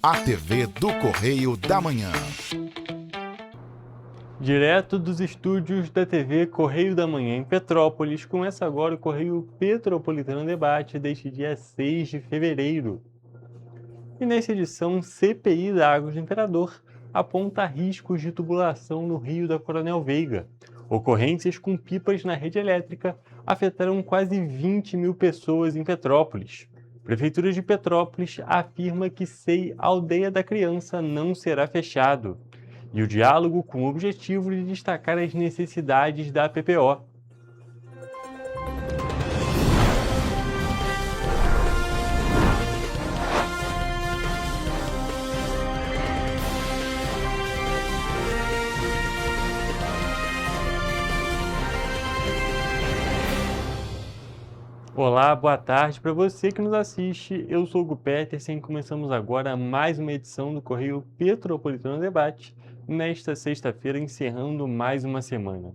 a TV do Correio da Manhã. Direto dos estúdios da TV Correio da Manhã em Petrópolis, começa agora o Correio Petropolitano Debate deste dia 6 de fevereiro. E nessa edição, CPI da Águas do Imperador aponta riscos de tubulação no Rio da Coronel Veiga. Ocorrências com pipas na rede elétrica afetaram quase 20 mil pessoas em Petrópolis. Prefeitura de Petrópolis afirma que SEI Aldeia da Criança não será fechado. E o diálogo com o objetivo de destacar as necessidades da PPO. Olá, boa tarde para você que nos assiste. Eu sou o Hugo Petersen e começamos agora mais uma edição do Correio Petropolitano Debate, nesta sexta-feira, encerrando mais uma semana.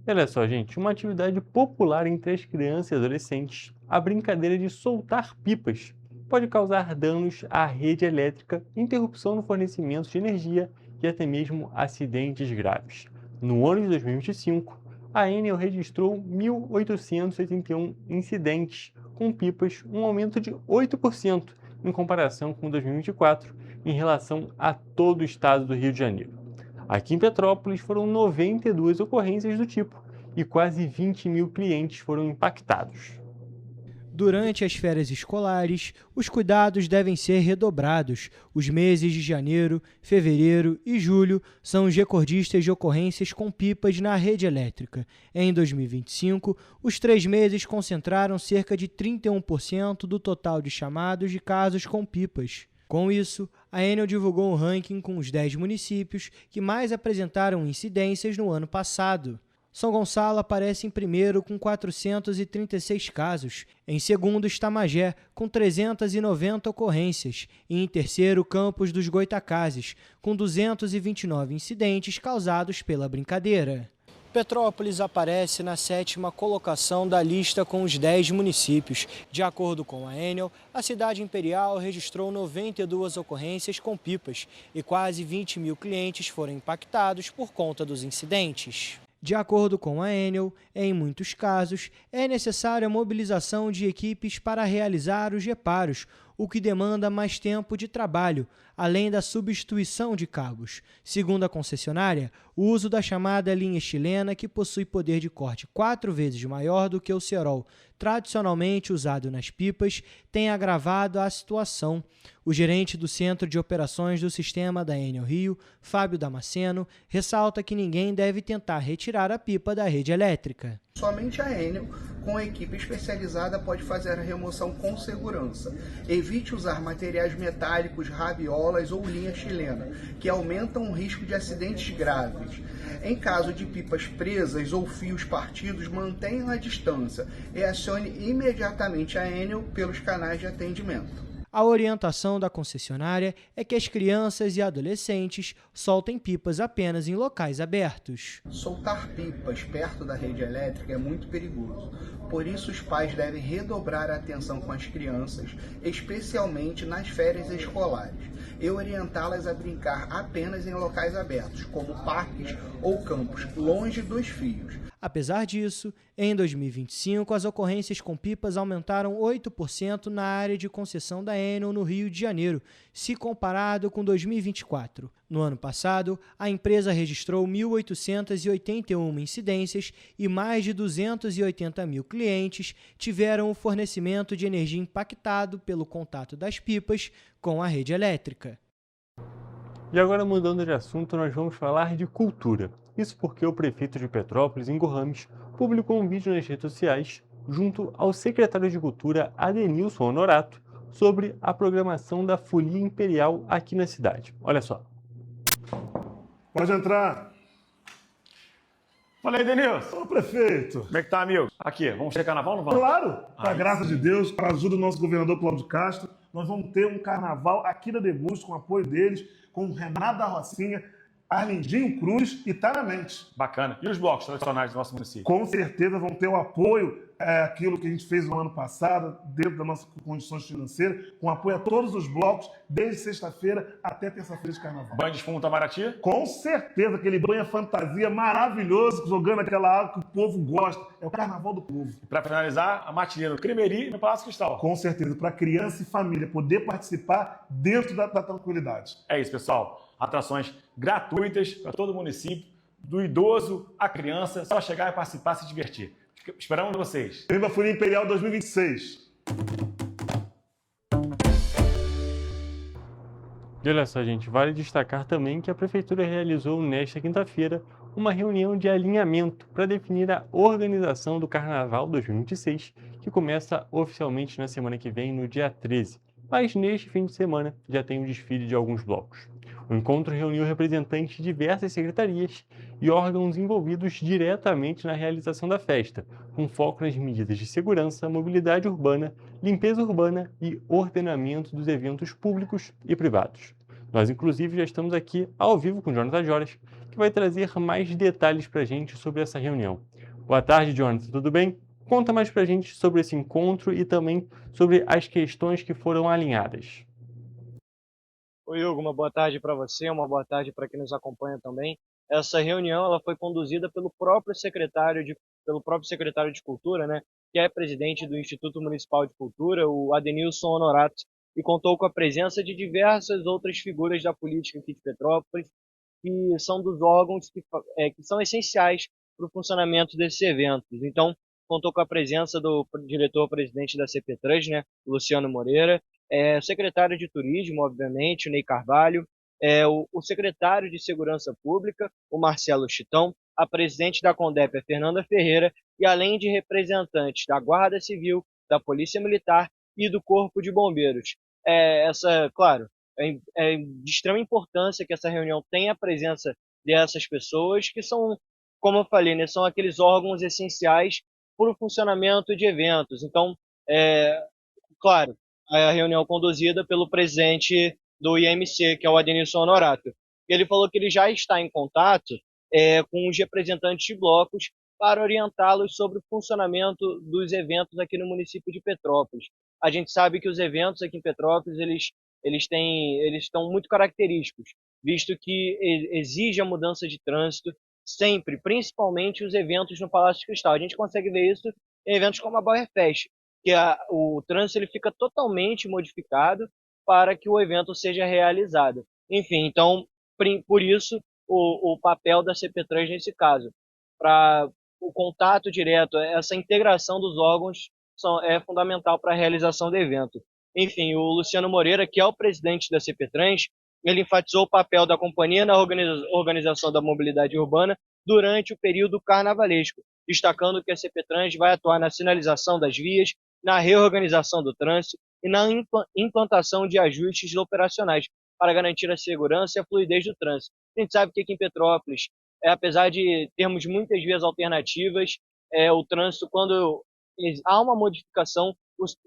E olha só, gente, uma atividade popular entre as crianças e adolescentes, a brincadeira de soltar pipas, pode causar danos à rede elétrica, interrupção no fornecimento de energia e até mesmo acidentes graves. No ano de 2025, a Enel registrou 1.881 incidentes com pipas, um aumento de 8% em comparação com 2024, em relação a todo o estado do Rio de Janeiro. Aqui em Petrópolis foram 92 ocorrências do tipo e quase 20 mil clientes foram impactados. Durante as férias escolares, os cuidados devem ser redobrados. Os meses de janeiro, fevereiro e julho são os recordistas de ocorrências com pipas na rede elétrica. Em 2025, os 3 meses concentraram cerca de 31% do total de chamados de casos com pipas. Com isso, a Enel divulgou um ranking com os 10 municípios que mais apresentaram incidências no ano passado. São Gonçalo aparece em primeiro com 436 casos, em segundo está Magé com 390 ocorrências e em terceiro Campos dos Goitacazes com 229 incidentes causados pela brincadeira. Petrópolis aparece na 7ª colocação da lista com os 10 municípios. De acordo com a Enel, a cidade imperial registrou 92 ocorrências com pipas e quase 20 mil clientes foram impactados por conta dos incidentes. De acordo com a Enel, em muitos casos, é necessária a mobilização de equipes para realizar os reparos, o que demanda mais tempo de trabalho, além da substituição de cabos. Segundo a concessionária, o uso da chamada linha chilena, que possui poder de corte 4 vezes maior do que o cerol tradicionalmente usado nas pipas, tem agravado a situação. O gerente do Centro de Operações do Sistema da Enel Rio, Fábio Damasceno, ressalta que ninguém deve tentar retirar a pipa da rede elétrica. Somente a Enel, com a equipe especializada, pode fazer a remoção com segurança. Evite usar materiais metálicos, rabiolas ou linha chilena, que aumentam o risco de acidentes graves. Em caso de pipas presas ou fios partidos, mantenham a distância e acione imediatamente a Enel pelos canais de atendimento. A orientação da concessionária é que as crianças e adolescentes soltem pipas apenas em locais abertos. Soltar pipas perto da rede elétrica é muito perigoso. Por isso, os pais devem redobrar a atenção com as crianças, especialmente nas férias escolares, e orientá-las a brincar apenas em locais abertos, como parques ou campos, longe dos fios. Apesar disso, em 2025, as ocorrências com pipas aumentaram 8% na área de concessão da Enel no Rio de Janeiro, se comparado com 2024. No ano passado, a empresa registrou 1.881 incidências e mais de 280 mil clientes tiveram o fornecimento de energia impactado pelo contato das pipas com a rede elétrica. E agora, mudando de assunto, nós vamos falar de cultura. Isso porque o prefeito de Petrópolis, Ingo Rames, publicou um vídeo nas redes sociais, junto ao secretário de Cultura, Adenilson Honorato, sobre a programação da Folia Imperial aqui na cidade. Olha só. Pode entrar. Fala aí, Denilson. Ô, prefeito. Como é que tá, amigo? Aqui, vamos ter carnaval ou não vamos? Claro, com a graça de Deus, para a ajuda do nosso governador Cláudio Castro, nós vamos ter um carnaval aqui na Debus, com o apoio deles, com o Renato da Rocinha, Arlindinho Cruz e Taramente. Bacana. E os blocos tradicionais do nosso município? Com certeza vão ter o apoio aquilo que a gente fez no ano passado, dentro das nossas condições financeiras, com apoio a todos os blocos, desde sexta-feira até terça-feira de carnaval. Banho de fumo Itamaraty? Com certeza, aquele banho fantasia maravilhoso, jogando aquela água que o povo gosta. É o carnaval do povo. Para finalizar, a matinê no Cremeri e no Palácio Cristal. Com certeza, para criança e família poder participar dentro da tranquilidade. É isso, pessoal. Atrações gratuitas para todo o município, do idoso à criança, só chegar e participar, se divertir. Esperamos vocês. Viva a Folia Imperial 2026. E olha só, gente, vale destacar também que a Prefeitura realizou nesta quinta-feira uma reunião de alinhamento para definir a organização do Carnaval 2026, que começa oficialmente na semana que vem, no dia 13. Mas neste fim de semana já tem o desfile de alguns blocos. O encontro reuniu representantes de diversas secretarias e órgãos envolvidos diretamente na realização da festa, com foco nas medidas de segurança, mobilidade urbana, limpeza urbana e ordenamento dos eventos públicos e privados. Nós, inclusive, já estamos aqui ao vivo com o Jonathan Joras, que vai trazer mais detalhes para a gente sobre essa reunião. Boa tarde, Jonathan, tudo bem? Conta mais para a gente sobre esse encontro e também sobre as questões que foram alinhadas. Oi, Hugo, uma boa tarde para você, uma boa tarde para quem nos acompanha também. Essa reunião ela foi conduzida pelo próprio secretário de Cultura, né, que é presidente do Instituto Municipal de Cultura, o Adenilson Honorato, e contou com a presença de diversas outras figuras da política aqui de Petrópolis, que são dos órgãos que são essenciais para o funcionamento desses eventos. Então, contou com a presença do diretor-presidente da CPTrans, né, Luciano Moreira, o secretário de Turismo, obviamente, o Ney Carvalho, o secretário de Segurança Pública, o Marcelo Chitão, a presidente da Condep, a Fernanda Ferreira, e além de representantes da Guarda Civil, da Polícia Militar e do Corpo de Bombeiros. Claro, é de extrema importância que essa reunião tenha a presença dessas pessoas, que são, como eu falei, né, são aqueles órgãos essenciais para o funcionamento de eventos. Então, claro, a reunião conduzida pelo presidente do IMC, que é o Adenilson Honorato. Ele falou que ele já está em contato com os representantes de blocos para orientá-los sobre o funcionamento dos eventos aqui no município de Petrópolis. A gente sabe que os eventos aqui em Petrópolis eles estão muito característicos, visto que exige a mudança de trânsito sempre, principalmente os eventos no Palácio Cristal. A gente consegue ver isso em eventos como a Bauerfest, que o trânsito ele fica totalmente modificado para que o evento seja realizado. Enfim, então, por isso, o papel da CPTrans nesse caso, para o contato direto, essa integração dos órgãos é fundamental para a realização do evento. Enfim, o Luciano Moreira, que é o presidente da CPTrans, ele enfatizou o papel da companhia na organização da mobilidade urbana durante o período carnavalesco, destacando que a CPTrans vai atuar na sinalização das vias, na reorganização do trânsito e na implantação de ajustes operacionais para garantir a segurança e a fluidez do trânsito. A gente sabe que aqui em Petrópolis, apesar de termos muitas vias alternativas, o trânsito, quando há uma modificação,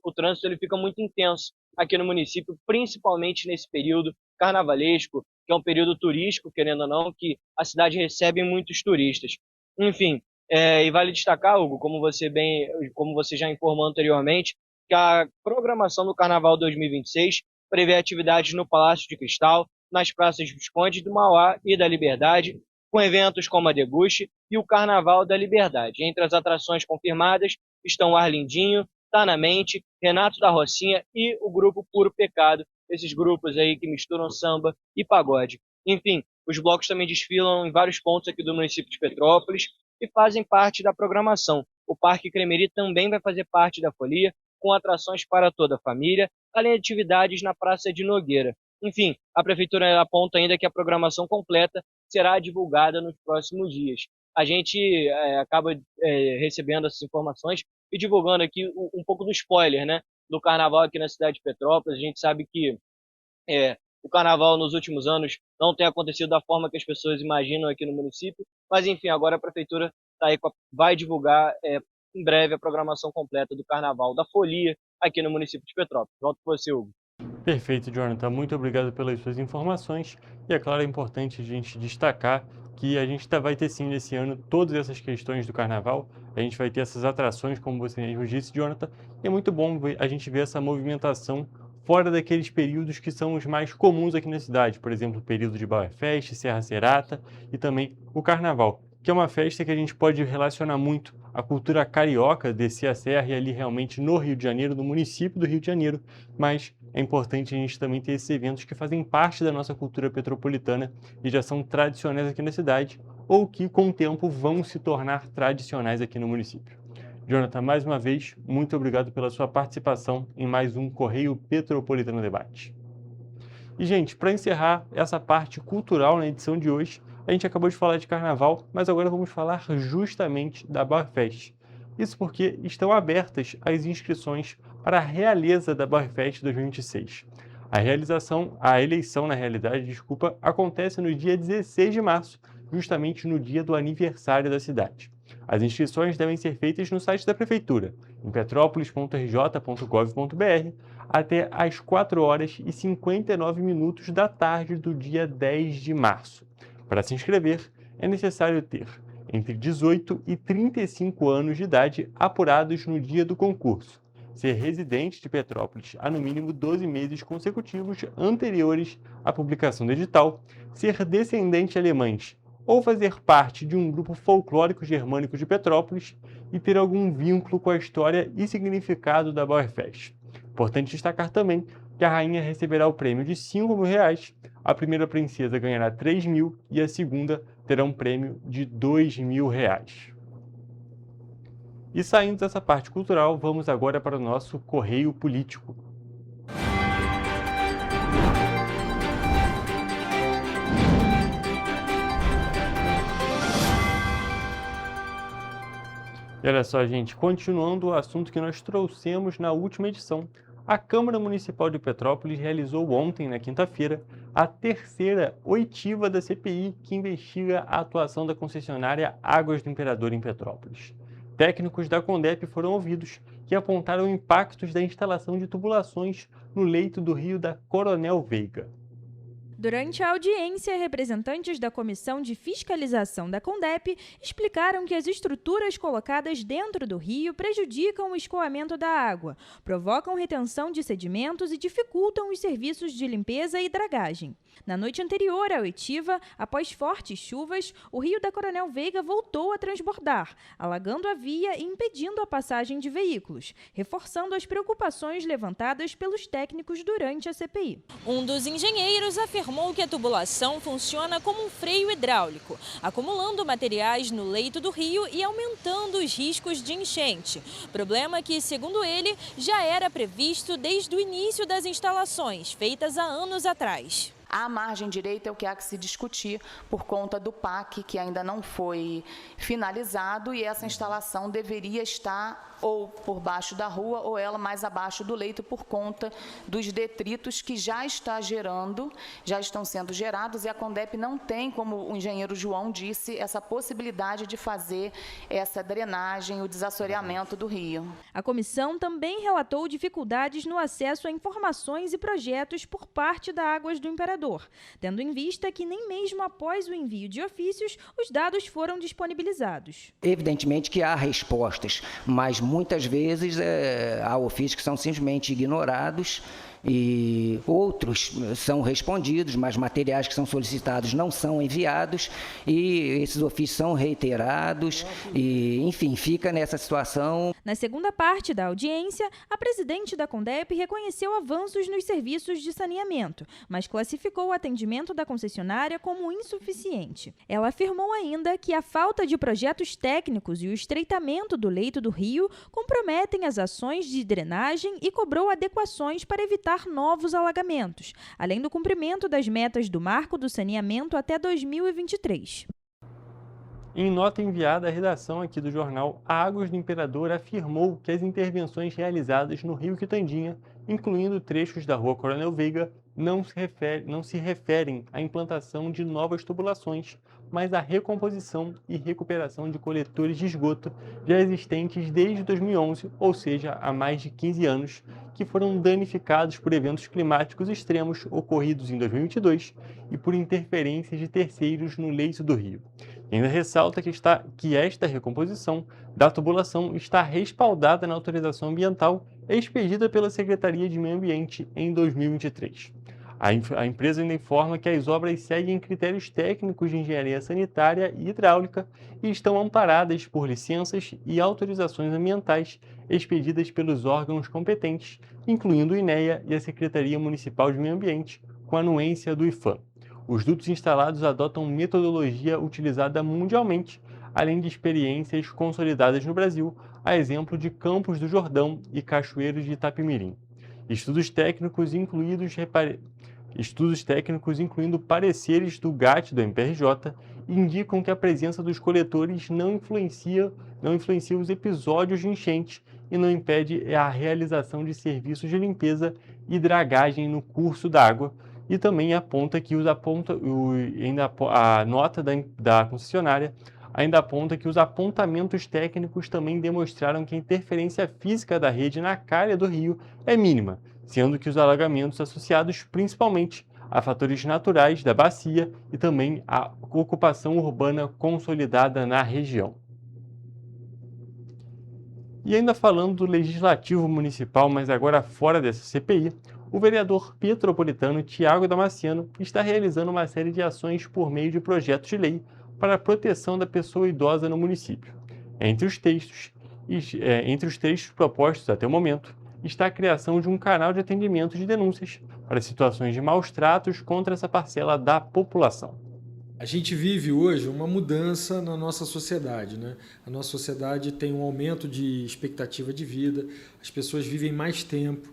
o trânsito ele fica muito intenso aqui no município, principalmente nesse período carnavalesco, que é um período turístico, querendo ou não, que a cidade recebe muitos turistas. Enfim, e vale destacar, Hugo, como você já informou anteriormente, que a programação do Carnaval 2026 prevê atividades no Palácio de Cristal, nas praças Visconde do Mauá e da Liberdade, com eventos como a Deguste e o Carnaval da Liberdade. Entre as atrações confirmadas estão o Arlindinho, Tá na Mente, Renato da Rocinha e o grupo Puro Pecado, esses grupos aí que misturam samba e pagode. Enfim, os blocos também desfilam em vários pontos aqui do município de Petrópolis e fazem parte da programação. O Parque Cremeri também vai fazer parte da folia, com atrações para toda a família, além de atividades na Praça de Nogueira. Enfim, a Prefeitura aponta ainda que a programação completa será divulgada nos próximos dias. A gente acaba recebendo essas informações e divulgando aqui um pouco do spoiler, né, do Carnaval aqui na cidade de Petrópolis. A gente sabe que o Carnaval nos últimos anos não tem acontecido da forma que as pessoas imaginam aqui no município, mas enfim, agora a Prefeitura vai divulgar em breve a programação completa do Carnaval da Folia aqui no município de Petrópolis. Volto com você, Hugo. Perfeito, Jonathan. Muito obrigado pelas suas informações. E, é claro, é importante a gente destacar que a gente vai ter sim nesse ano todas essas questões do carnaval, a gente vai ter essas atrações, como você mesmo disse, Jonathan, e é muito bom a gente ver essa movimentação fora daqueles períodos que são os mais comuns aqui na cidade, por exemplo, o período de Bauerfest, Serra Serata e também o Carnaval, que é uma festa que a gente pode relacionar muito à cultura carioca, descer a serra e ali realmente no Rio de Janeiro, no município do Rio de Janeiro, mas é importante a gente também ter esses eventos que fazem parte da nossa cultura petropolitana e já são tradicionais aqui na cidade, ou que com o tempo vão se tornar tradicionais aqui no município. Jonathan, mais uma vez, muito obrigado pela sua participação em mais um Correio Petropolitano Debate. E, gente, para encerrar essa parte cultural na edição de hoje, a gente acabou de falar de carnaval, mas agora vamos falar justamente da Bauerfest. Isso porque estão abertas as inscrições para a realeza da Bauerfest 2026. A eleição, na realidade, acontece no dia 16 de março, justamente no dia do aniversário da cidade. As inscrições devem ser feitas no site da Prefeitura, em petrópolis.rj.gov.br, até às 4h59 da tarde do dia 10 de março. Para se inscrever, é necessário ter entre 18 e 35 anos de idade apurados no dia do concurso, ser residente de Petrópolis há no mínimo 12 meses consecutivos anteriores à publicação do edital, ser descendente de alemães ou fazer parte de um grupo folclórico germânico de Petrópolis e ter algum vínculo com a história e significado da Bauerfest. Importante destacar também que a rainha receberá o prêmio de R$ 5.000, a primeira princesa ganhará R$ 3.000 e a segunda terá um prêmio de R$ 2.000. E saindo dessa parte cultural, vamos agora para o nosso Correio Político. E olha só, gente, continuando o assunto que nós trouxemos na última edição, a Câmara Municipal de Petrópolis realizou ontem, na quinta-feira, a terceira oitiva da CPI que investiga a atuação da concessionária Águas do Imperador em Petrópolis. Técnicos da Condep foram ouvidos que apontaram impactos da instalação de tubulações no leito do rio da Coronel Veiga. Durante a audiência, representantes da Comissão de Fiscalização da Condep explicaram que as estruturas colocadas dentro do rio prejudicam o escoamento da água, provocam retenção de sedimentos e dificultam os serviços de limpeza e dragagem. Na noite anterior à oitiva, após fortes chuvas, o rio da Coronel Veiga voltou a transbordar, alagando a via e impedindo a passagem de veículos, reforçando as preocupações levantadas pelos técnicos durante a CPI. Um dos engenheiros afirmou que a tubulação funciona como um freio hidráulico, acumulando materiais no leito do rio e aumentando os riscos de enchente. Problema que, segundo ele, já era previsto desde o início das instalações, feitas há anos atrás. A margem direita é o que há que se discutir por conta do PAC, que ainda não foi finalizado, e essa instalação deveria estar ou por baixo da rua ou ela mais abaixo do leito por conta dos detritos que já estão sendo gerados, e a Condep não tem, como o engenheiro João disse, essa possibilidade de fazer essa drenagem, o desassoreamento do rio. A comissão também relatou dificuldades no acesso a informações e projetos por parte da Águas do Imperador, tendo em vista que nem mesmo após o envio de ofícios, os dados foram disponibilizados. Evidentemente que há respostas, mas muitas vezes há ofícios que são simplesmente ignorados e outros são respondidos, mas materiais que são solicitados não são enviados e esses ofícios são reiterados e, enfim, fica nessa situação. Na segunda parte da audiência, a presidente da Condep reconheceu avanços nos serviços de saneamento, mas classificou o atendimento da concessionária como insuficiente. Ela afirmou ainda que a falta de projetos técnicos e o estreitamento do leito do rio comprometem as ações de drenagem e cobrou adequações para evitar novos alagamentos, além do cumprimento das metas do Marco do Saneamento até 2023. Em nota enviada à redação aqui do jornal, a Águas do Imperador afirmou que as intervenções realizadas no Rio Quitandinha, incluindo trechos da Rua Coronel Veiga, não se referem à implantação de novas tubulações, mas à recomposição e recuperação de coletores de esgoto já existentes desde 2011, ou seja, há mais de 15 anos, que foram danificados por eventos climáticos extremos ocorridos em 2022 e por interferências de terceiros no leito do rio. E ainda ressalta que esta recomposição da tubulação está respaldada na autorização ambiental expedida pela Secretaria de Meio Ambiente em 2023. A empresa ainda informa que as obras seguem critérios técnicos de engenharia sanitária e hidráulica e estão amparadas por licenças e autorizações ambientais expedidas pelos órgãos competentes, incluindo o INEA e a Secretaria Municipal de Meio Ambiente, com a anuência do IFAM. Os dutos instalados adotam metodologia utilizada mundialmente, além de experiências consolidadas no Brasil, a exemplo de Campos do Jordão e Cachoeiros de Itapemirim. Estudos técnicos incluindo pareceres do GAT do MPRJ, indicam que a presença dos coletores não influencia os episódios de enchente e não impede a realização de serviços de limpeza e dragagem no curso da água, e também aponta que a nota da concessionária ainda aponta que os apontamentos técnicos também demonstraram que a interferência física da rede na calha do rio é mínima, sendo que os alagamentos associados principalmente a fatores naturais da bacia e também a ocupação urbana consolidada na região. E ainda falando do Legislativo Municipal, mas agora fora dessa CPI, o vereador petropolitano Tiago Damasceno está realizando uma série de ações por meio de projetos de lei para a proteção da pessoa idosa no município. Entre os textos propostos até o momento, está a criação de um canal de atendimento de denúncias para situações de maus tratos contra essa parcela da população. A gente vive hoje uma mudança na nossa sociedade, né? A nossa sociedade tem um aumento de expectativa de vida, as pessoas vivem mais tempo.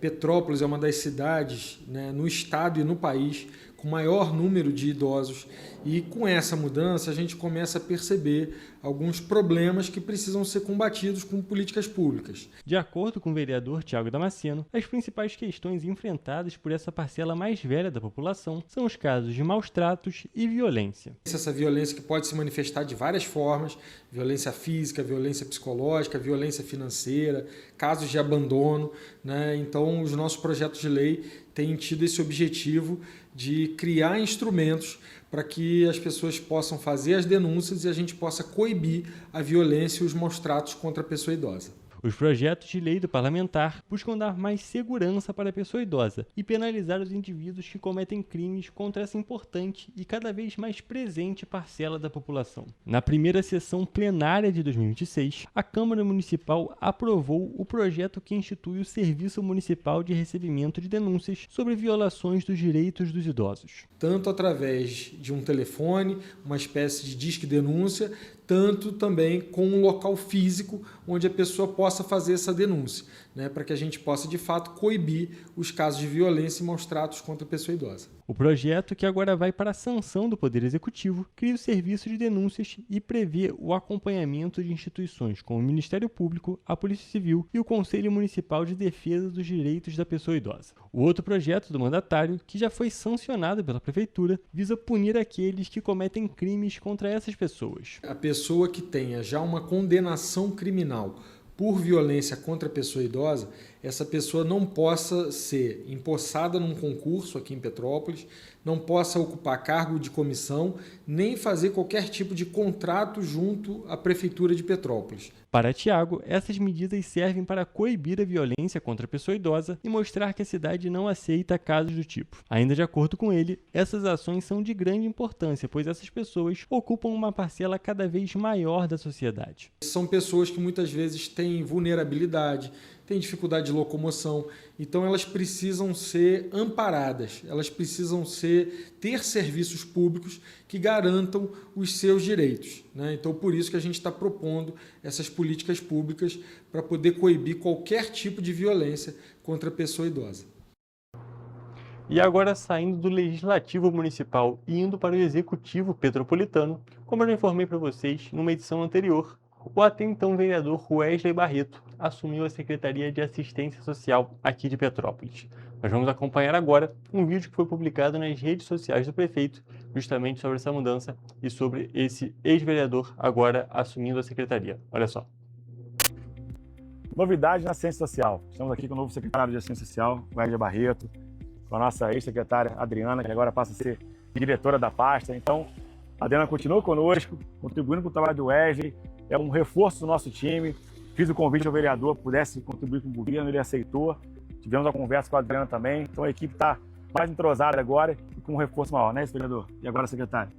Petrópolis é uma das cidades, né, no estado e no país com maior número de idosos, e com essa mudança a gente começa a perceber alguns problemas que precisam ser combatidos com políticas públicas. De acordo com o vereador Tiago Damasceno, as principais questões enfrentadas por essa parcela mais velha da população são os casos de maus tratos e violência. Essa violência que pode se manifestar de várias formas, violência física, violência psicológica, violência financeira, casos de abandono, né? Então os nossos projetos de lei têm tido esse objetivo de criar instrumentos para que as pessoas possam fazer as denúncias e a gente possa coibir a violência e os maus tratos contra a pessoa idosa. Os projetos de lei do parlamentar buscam dar mais segurança para a pessoa idosa e penalizar os indivíduos que cometem crimes contra essa importante e cada vez mais presente parcela da população. Na primeira sessão plenária de 2026, a Câmara Municipal aprovou o projeto que institui o Serviço Municipal de Recebimento de Denúncias sobre violações dos direitos dos idosos. Tanto através de um telefone, uma espécie de disque denúncia, tanto também com um local físico onde a pessoa possa fazer essa denúncia, né, para que a gente possa, de fato, coibir os casos de violência e maus tratos contra a pessoa idosa. O projeto, que agora vai para a sanção do Poder Executivo, cria o serviço de denúncias e prevê o acompanhamento de instituições como o Ministério Público, a Polícia Civil e o Conselho Municipal de Defesa dos Direitos da Pessoa Idosa. O outro projeto do mandatário, que já foi sancionado pela Prefeitura, visa punir aqueles que cometem crimes contra essas pessoas. A pessoa que tenha já uma condenação criminal por violência contra a pessoa idosa, essa pessoa não possa ser empossada num concurso aqui em Petrópolis, não possa ocupar cargo de comissão, nem fazer qualquer tipo de contrato junto à Prefeitura de Petrópolis. Para Tiago, essas medidas servem para coibir a violência contra a pessoa idosa e mostrar que a cidade não aceita casos do tipo. Ainda de acordo com ele, essas ações são de grande importância, pois essas pessoas ocupam uma parcela cada vez maior da sociedade. São pessoas que muitas vezes têm vulnerabilidade, têm dificuldade de locomoção, então elas precisam ser amparadas, elas precisam ter serviços públicos que garantam os seus direitos, né? Então, por isso que a gente está propondo essas políticas públicas para poder coibir qualquer tipo de violência contra a pessoa idosa. E agora, saindo do Legislativo Municipal e indo para o Executivo Petropolitano, como eu já informei para vocês numa edição anterior, o até então vereador Wesley Barreto assumiu a Secretaria de Assistência Social aqui de Petrópolis. Nós vamos acompanhar agora um vídeo que foi publicado nas redes sociais do prefeito, justamente sobre essa mudança e sobre esse ex-vereador agora assumindo a secretaria. Olha só. Novidade na Ciência Social. Estamos aqui com o novo secretário de Ciência Social, Wagner Barreto, com a nossa ex-secretária Adriana, que agora passa a ser diretora da pasta. Então, a Adriana continua conosco, contribuindo com o trabalho do Wesley, é um reforço do nosso time. Fiz o convite ao vereador, pudesse contribuir com o governo, ele aceitou. Tivemos uma conversa com a Adriana também, então a equipe está mais entrosada agora e com um reforço maior, né, vereador? E agora, secretário?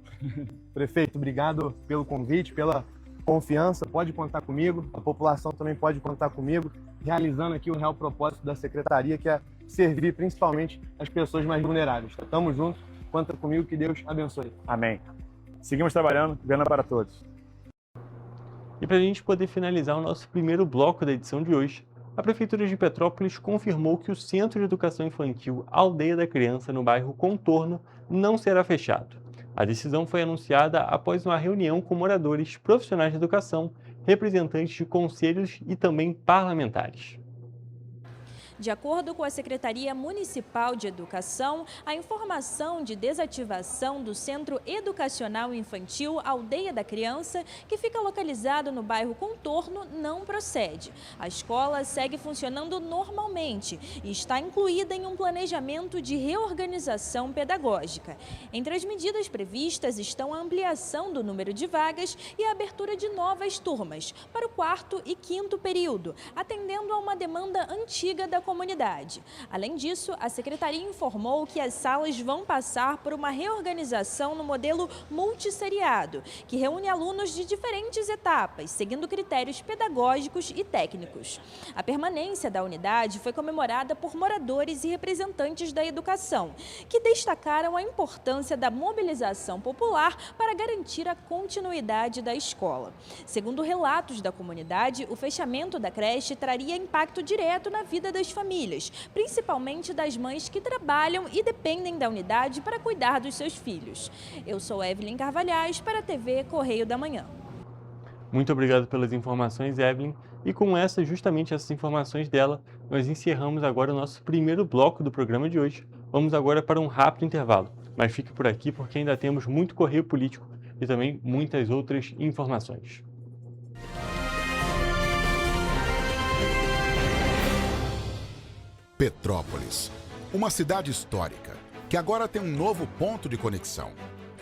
Prefeito, obrigado pelo convite, pela confiança, pode contar comigo, a população também pode contar comigo, realizando aqui o real propósito da secretaria, que é servir principalmente as pessoas mais vulneráveis. Estamos juntos, conta comigo, que Deus abençoe. Amém. Seguimos trabalhando, governo para todos. E para a gente poder finalizar o nosso primeiro bloco da edição de hoje, a Prefeitura de Petrópolis confirmou que o Centro de Educação Infantil Aldeia da Criança, no bairro Contorno, não será fechado. A decisão foi anunciada após uma reunião com moradores, profissionais de educação, representantes de conselhos e também parlamentares. De acordo com a Secretaria Municipal de Educação, a informação de desativação do Centro Educacional Infantil Aldeia da Criança, que fica localizado no bairro Contorno, não procede. A escola segue funcionando normalmente e está incluída em um planejamento de reorganização pedagógica. Entre as medidas previstas estão a ampliação do número de vagas e a abertura de novas turmas para o 4º e 5º período, atendendo a uma demanda antiga da comunidade. Além disso, a Secretaria informou que as salas vão passar por uma reorganização no modelo multisseriado, que reúne alunos de diferentes etapas, seguindo critérios pedagógicos e técnicos. A permanência da unidade foi comemorada por moradores e representantes da educação, que destacaram a importância da mobilização popular para garantir a continuidade da escola. Segundo relatos da comunidade, o fechamento da creche traria impacto direto na vida das famílias, principalmente das mães que trabalham e dependem da unidade para cuidar dos seus filhos. Eu sou Evelyn Carvalhais para a TV Correio da Manhã. Muito obrigado pelas informações, Evelyn. E com justamente essas informações dela, nós encerramos agora o nosso primeiro bloco do programa de hoje. Vamos agora para um rápido intervalo, mas fique por aqui porque ainda temos muito Correio Político e também muitas outras informações. Petrópolis, uma cidade histórica que agora tem um novo ponto de conexão.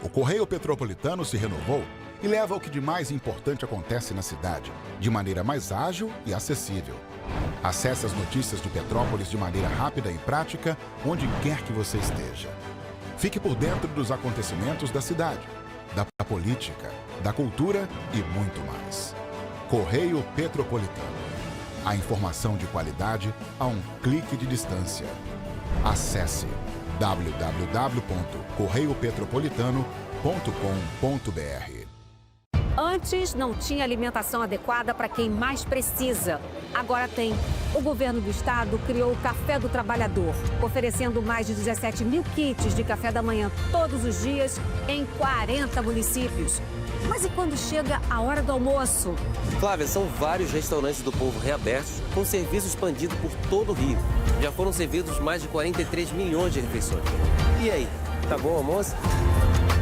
O Correio Petropolitano se renovou e leva o que de mais importante acontece na cidade, de maneira mais ágil e acessível. Acesse as notícias de Petrópolis de maneira rápida e prática, onde quer que você esteja. Fique por dentro dos acontecimentos da cidade, da política, da cultura e muito mais. Correio Petropolitano. A informação de qualidade a um clique de distância. Acesse www.correiopetropolitano.com.br. Antes não tinha alimentação adequada para quem mais precisa. Agora tem. O governo do estado criou o Café do Trabalhador, oferecendo mais de 17 mil kits de café da manhã todos os dias em 40 municípios. Mas e quando chega a hora do almoço? Flávia, são vários restaurantes do povo reabertos com serviço expandido por todo o Rio. Já foram servidos mais de 43 milhões de refeições. E aí, tá bom o almoço?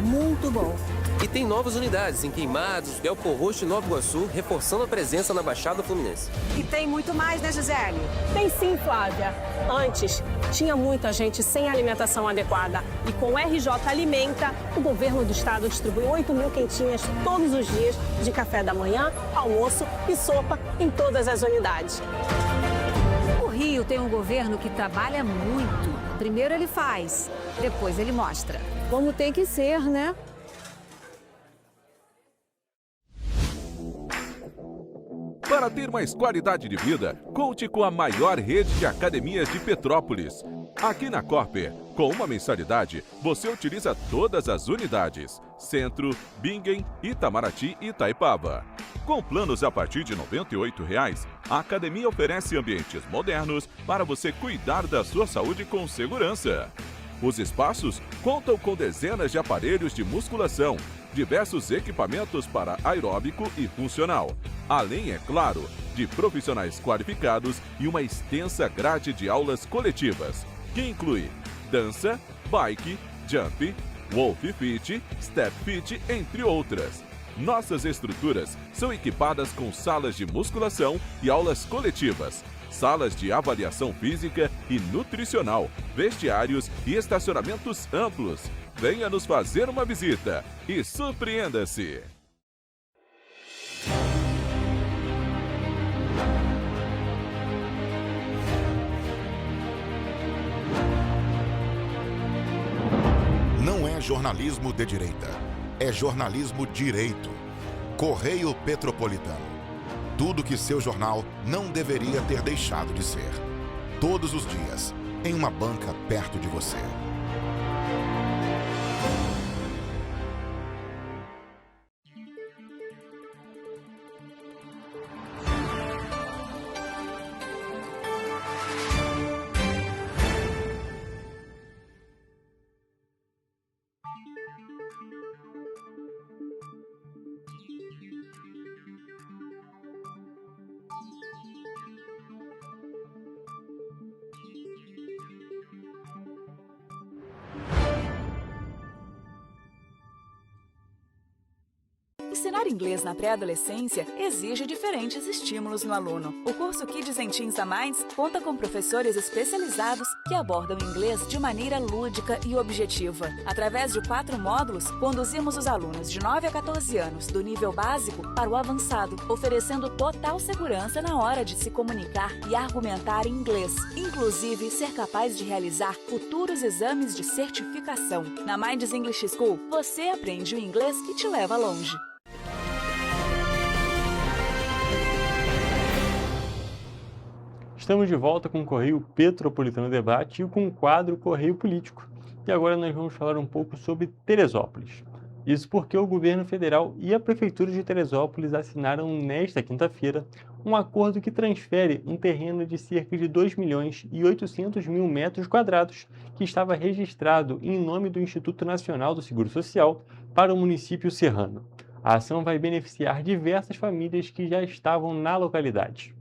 Muito bom. E tem novas unidades em Queimados, Belfor Roxo e Nova Iguaçu, reforçando a presença na Baixada Fluminense. E tem muito mais, né, Gisele? Tem sim, Flávia. Antes, tinha muita gente sem alimentação adequada. E com o RJ Alimenta, o governo do estado distribui 8 mil quentinhas todos os dias de café da manhã, almoço e sopa em todas as unidades. O Rio tem um governo que trabalha muito. Primeiro ele faz, depois ele mostra. Como tem que ser, né? Para ter mais qualidade de vida, conte com a maior rede de academias de Petrópolis. Aqui na Corper, com uma mensalidade, você utiliza todas as unidades: Centro, Bingen, Itamaraty e Itaipava. Com planos a partir de R$ 98,00, a academia oferece ambientes modernos para você cuidar da sua saúde com segurança. Os espaços contam com dezenas de aparelhos de musculação, diversos equipamentos para aeróbico e funcional, além, é claro, de profissionais qualificados e uma extensa grade de aulas coletivas. que inclui dança, bike, jump, wolf fit, step fit, entre outras. Nossas estruturas são equipadas com salas de musculação e aulas coletivas, salas de avaliação física e nutricional, vestiários e estacionamentos amplos. Venha nos fazer uma visita e surpreenda-se! Não é jornalismo de direita, é jornalismo direito. Correio Petropolitano. Tudo que seu jornal não deveria ter deixado de ser. Todos os dias, em uma banca perto de você. Ensinar inglês na pré-adolescência exige diferentes estímulos no aluno. O curso Kids and Teens a Mais conta com professores especializados que abordam inglês de maneira lúdica e objetiva. Através de 4 módulos, conduzimos os alunos de 9 a 14 anos do nível básico para o avançado, oferecendo total segurança na hora de se comunicar e argumentar em inglês, inclusive ser capaz de realizar futuros exames de certificação. Na Minds English School, você aprende o inglês que te leva longe. Estamos de volta com o Correio Petropolitano Debate e com o quadro Correio Político. E agora nós vamos falar um pouco sobre Teresópolis. Isso porque o governo federal e a Prefeitura de Teresópolis assinaram nesta quinta-feira um acordo que transfere um terreno de cerca de 2.800.000 metros quadrados que estava registrado em nome do Instituto Nacional do Seguro Social para o município serrano. A ação vai beneficiar diversas famílias que já estavam na localidade.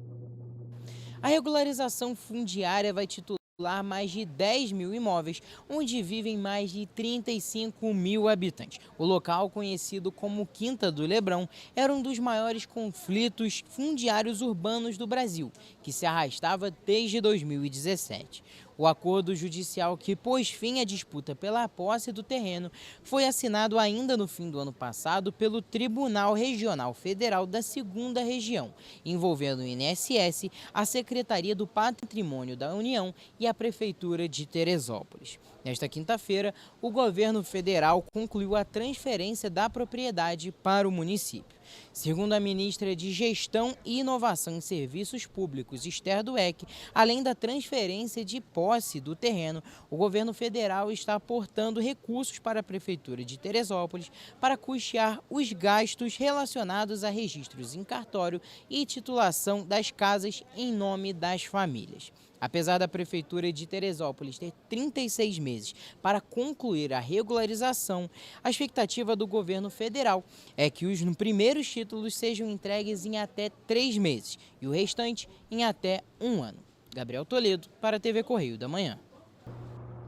A regularização fundiária vai titular mais de 10 mil imóveis, onde vivem mais de 35 mil habitantes. O local, conhecido como Quinta do Lebrão, era um dos maiores conflitos fundiários urbanos do Brasil, que se arrastava desde 2017. O acordo judicial que pôs fim à disputa pela posse do terreno foi assinado ainda no fim do ano passado pelo Tribunal Regional Federal da 2ª Região, envolvendo o INSS, a Secretaria do Patrimônio da União e a Prefeitura de Teresópolis. Nesta quinta-feira, o governo federal concluiu a transferência da propriedade para o município. Segundo a ministra de Gestão e Inovação em Serviços Públicos, Esther Dweck, além da transferência de posse do terreno, o governo federal está aportando recursos para a Prefeitura de Teresópolis para custear os gastos relacionados a registros em cartório e titulação das casas em nome das famílias. Apesar da Prefeitura de Teresópolis ter 36 meses para concluir a regularização, a expectativa do governo federal é que os primeiros títulos sejam entregues em até 3 meses e o restante em até 1 ano. Gabriel Toledo, para a TV Correio da Manhã.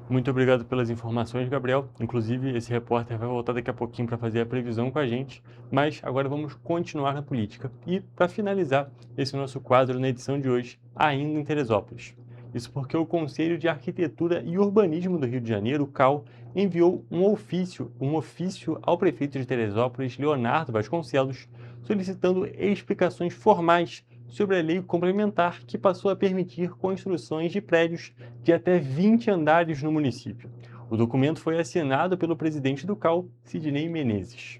Muito obrigado pelas informações, Gabriel. Inclusive, esse repórter vai voltar daqui a pouquinho para fazer a previsão com a gente, mas agora vamos continuar na política. E, para finalizar esse nosso quadro na edição de hoje, ainda em Teresópolis. Isso porque o Conselho de Arquitetura e Urbanismo do Rio de Janeiro, o CAU, enviou um ofício ao prefeito de Teresópolis, Leonardo Vasconcelos, solicitando explicações formais sobre a lei complementar que passou a permitir construções de prédios de até 20 andares no município. O documento foi assinado pelo presidente do CAU, Sidney Menezes.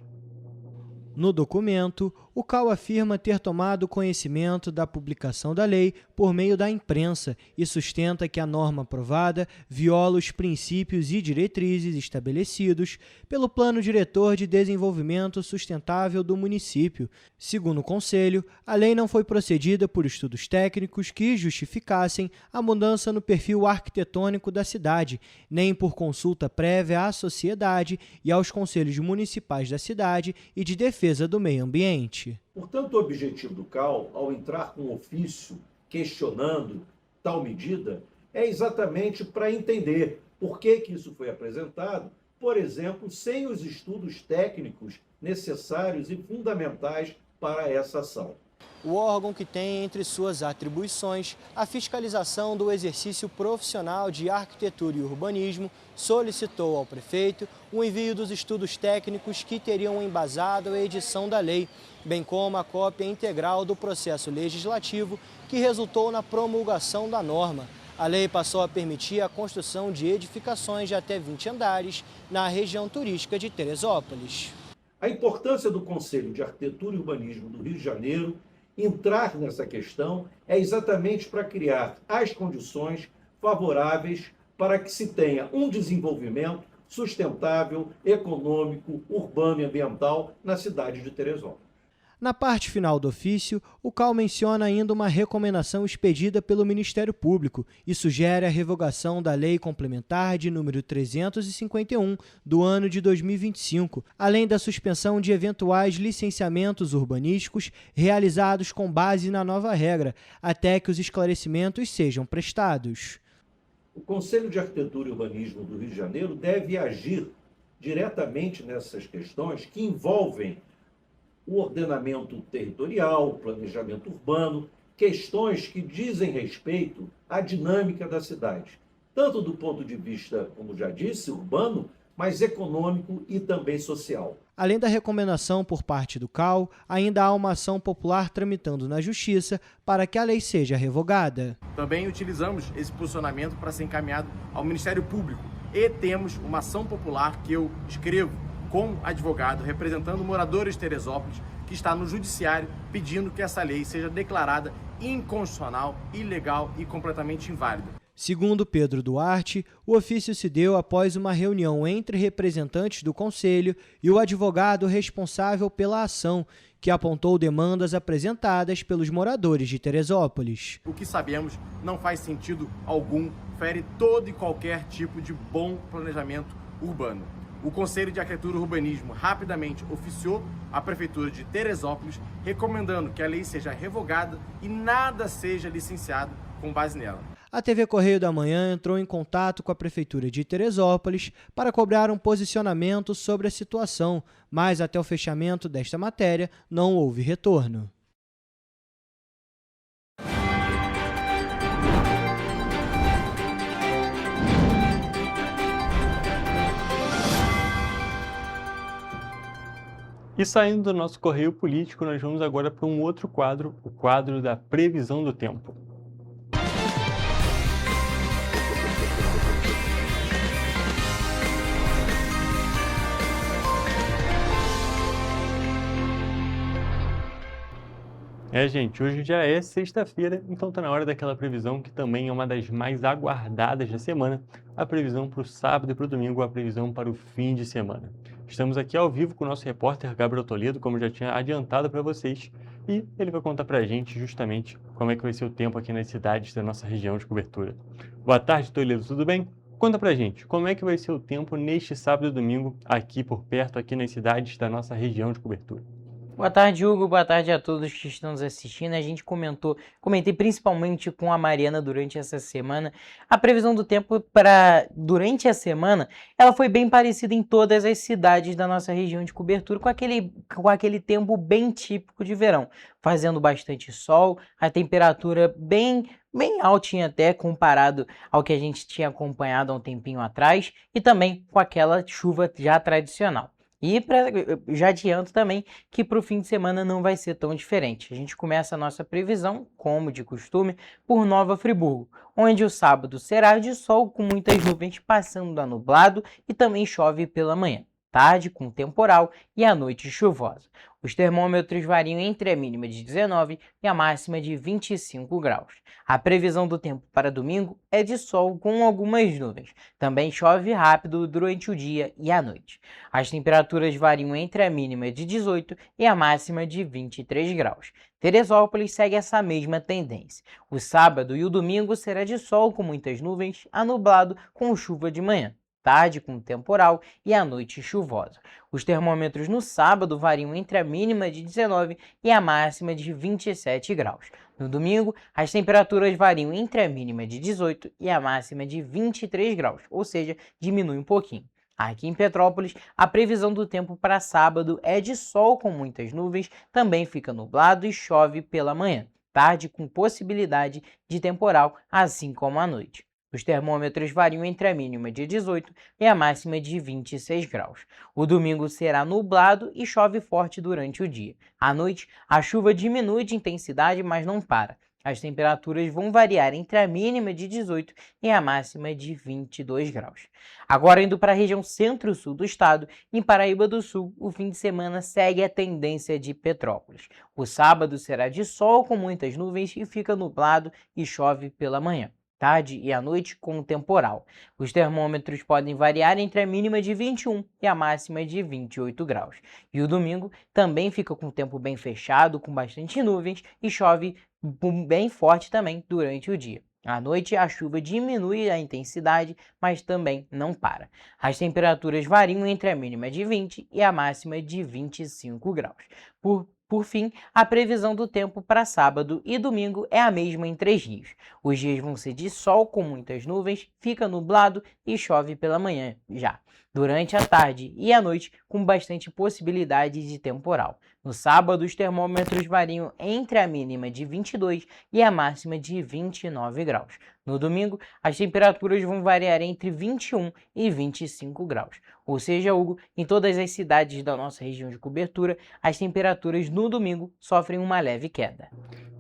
No documento, o CAU afirma ter tomado conhecimento da publicação da lei por meio da imprensa e sustenta que a norma aprovada viola os princípios e diretrizes estabelecidos pelo Plano Diretor de Desenvolvimento Sustentável do município. Segundo o Conselho, a lei não foi procedida por estudos técnicos que justificassem a mudança no perfil arquitetônico da cidade, nem por consulta prévia à sociedade e aos conselhos municipais da cidade e de defesa do meio ambiente. Portanto, o objetivo do CAU, ao entrar com um ofício questionando tal medida, é exatamente para entender por que isso foi apresentado, por exemplo, sem os estudos técnicos necessários e fundamentais para essa ação. O órgão que tem entre suas atribuições a fiscalização do exercício profissional de arquitetura e urbanismo solicitou ao prefeito o envio dos estudos técnicos que teriam embasado a edição da lei, bem como a cópia integral do processo legislativo que resultou na promulgação da norma. A lei passou a permitir a construção de edificações de até 20 andares na região turística de Teresópolis. A importância do Conselho de Arquitetura e Urbanismo do Rio de Janeiro entrar nessa questão é exatamente para criar as condições favoráveis para que se tenha um desenvolvimento sustentável, econômico, urbano e ambiental na cidade de Teresópolis. Na parte final do ofício, o CAL menciona ainda uma recomendação expedida pelo Ministério Público e sugere a revogação da Lei Complementar de número 351 do ano de 2025, além da suspensão de eventuais licenciamentos urbanísticos realizados com base na nova regra, até que os esclarecimentos sejam prestados. O Conselho de Arquitetura e Urbanismo do Rio de Janeiro deve agir diretamente nessas questões que envolvem o ordenamento territorial, o planejamento urbano, questões que dizem respeito à dinâmica da cidade, tanto do ponto de vista, como já disse, urbano, mas econômico e também social. Além da recomendação por parte do CAL, ainda há uma ação popular tramitando na Justiça para que a lei seja revogada. Também utilizamos esse posicionamento para ser encaminhado ao Ministério Público e temos uma ação popular que eu escrevo com advogado representando moradores de Teresópolis que está no judiciário pedindo que essa lei seja declarada inconstitucional, ilegal e completamente inválida. Segundo Pedro Duarte, o ofício se deu após uma reunião entre representantes do Conselho e o advogado responsável pela ação, que apontou demandas apresentadas pelos moradores de Teresópolis. O que sabemos não faz sentido algum, fere todo e qualquer tipo de bom planejamento urbano. O Conselho de Arquitetura e Urbanismo rapidamente oficiou a Prefeitura de Teresópolis, recomendando que a lei seja revogada e nada seja licenciado com base nela. A TV Correio da Manhã entrou em contato com a Prefeitura de Teresópolis para cobrar um posicionamento sobre a situação, mas até o fechamento desta matéria não houve retorno. E saindo do nosso correio político, nós vamos agora para um outro quadro, o quadro da previsão do tempo. Gente, hoje já é sexta-feira, então está na hora daquela previsão que também é uma das mais aguardadas da semana, a previsão para o sábado e para o domingo, a previsão para o fim de semana. Estamos aqui ao vivo com o nosso repórter Gabriel Toledo, como já tinha adiantado para vocês, e ele vai contar para a gente justamente como é que vai ser o tempo aqui nas cidades da nossa região de cobertura. Boa tarde, Toledo, tudo bem? Conta para a gente, como é que vai ser o tempo neste sábado e domingo aqui por perto, aqui nas cidades da nossa região de cobertura? Boa tarde, Hugo. Boa tarde a todos que estão nos assistindo. A gente comentei principalmente com a Mariana durante essa semana. A previsão do tempo durante a semana, ela foi bem parecida em todas as cidades da nossa região de cobertura, com aquele tempo bem típico de verão, fazendo bastante sol, a temperatura bem altinha até comparado ao que a gente tinha acompanhado há um tempinho atrás, e também com aquela chuva já tradicional. E já adianto também que para o fim de semana não vai ser tão diferente. A gente começa a nossa previsão, como de costume, por Nova Friburgo, onde o sábado será de sol com muitas nuvens passando a nublado e também chove pela manhã, tarde com temporal e a noite chuvosa. Os termômetros variam entre a mínima de 19 e a máxima de 25 graus. A previsão do tempo para domingo é de sol com algumas nuvens. Também chove rápido durante o dia e a noite. As temperaturas variam entre a mínima de 18 e a máxima de 23 graus. Teresópolis segue essa mesma tendência. O sábado e o domingo será de sol com muitas nuvens, a nublado com chuva de manhã. tarde com temporal e a noite chuvosa. Os termômetros no sábado variam entre a mínima de 19 e a máxima de 27 graus. No domingo, as temperaturas variam entre a mínima de 18 e a máxima de 23 graus, ou seja, diminui um pouquinho. Aqui em Petrópolis, a previsão do tempo para sábado é de sol com muitas nuvens, também fica nublado e chove pela manhã, tarde com possibilidade de temporal, assim como à noite. Os termômetros variam entre a mínima de 18 e a máxima de 26 graus. O domingo será nublado e chove forte durante o dia. À noite, a chuva diminui de intensidade, mas não para. As temperaturas vão variar entre a mínima de 18 e a máxima de 22 graus. Agora indo para a região centro-sul do estado, em Paraíba do Sul, o fim de semana segue a tendência de Petrópolis. O sábado será de sol com muitas nuvens e fica nublado e chove pela manhã, tarde e à noite com temporal. Os termômetros podem variar entre a mínima de 21 e a máxima de 28 graus. E o domingo também fica com o tempo bem fechado, com bastante nuvens e chove bem forte também durante o dia. À noite, a chuva diminui a intensidade, mas também não para. As temperaturas variam entre a mínima de 20 e a máxima de 25 graus. Por fim, a previsão do tempo para sábado e domingo é a mesma em 3 dias. Os dias vão ser de sol com muitas nuvens, fica nublado e chove pela manhã já. Durante a tarde e a noite, com bastante possibilidade de temporal. No sábado, os termômetros variam entre a mínima de 22 e a máxima de 29 graus. No domingo, as temperaturas vão variar entre 21 e 25 graus. Ou seja, Hugo, em todas as cidades da nossa região de cobertura, as temperaturas no domingo sofrem uma leve queda.